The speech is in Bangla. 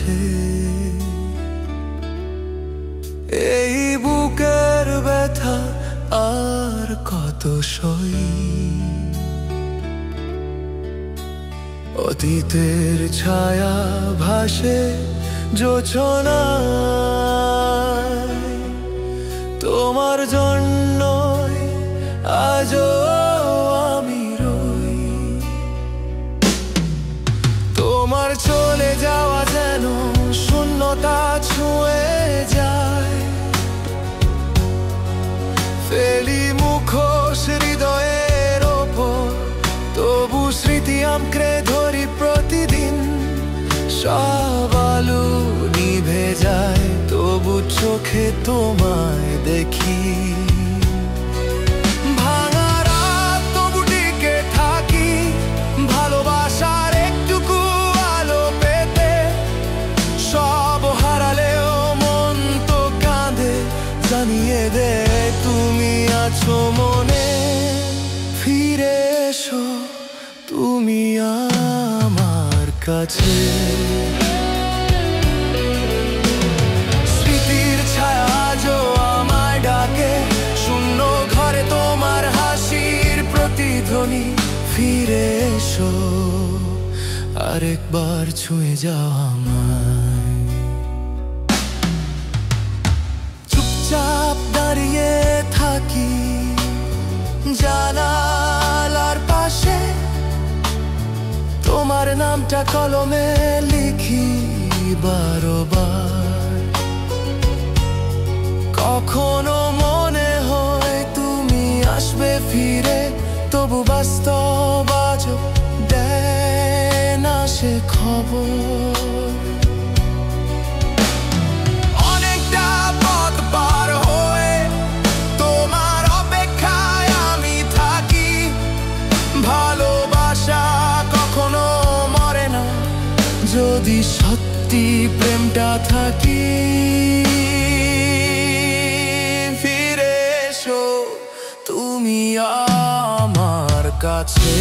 কাছে। এই বুকের ব্যথা আর কত সই, অতীতের ছায়া ভাসে জোছনায়। তোমার জন্যই আজও আমি রই। তোমার চলে যাওয়া যেন শূন্যতা ছুঁয়ে যায়। ফেলি মুখোশ হৃদয়ের ওপর, তবু স্মৃতি আঁকড়ে ধরি প্রতিদিন। সব আলো নিভে যায়, তবু চোখে তোমায় দেখি। ভাঙা রাত তবু টিকে থাকি, ভালোবাসার একটুকু আলো পেতে। সব হারালেও মন তো কাঁদে, জানিয়ে দে তুমি আছো মনে। ফিরে এসো তুমি আমার কাছে। স্মৃতির ছায়া আজও আমায় ডাকে, শূন্য ঘরে তোমার হাসির প্রতিধ্বনি। ফিরে এসো আরেকবার ছুঁয়ে যাও আমায়। চুপচাপ দাঁড়িয়ে থাকি জানালার পাশে, তোমার নামটা কলমে লিখি বারবার। কখনো মনে হয় তুমি আসবে ফিরে, তবু বাস্তব আজও দেয় না সে খবর। অনেকটা পথ পার হয়ে তোমার অপেক্ষায় আমি থাকি। ভালোবাসা কখনো মরে না, যদি সত্যি প্রেমটা থাকি। ফিরে এসো তুমি আমার কাছে।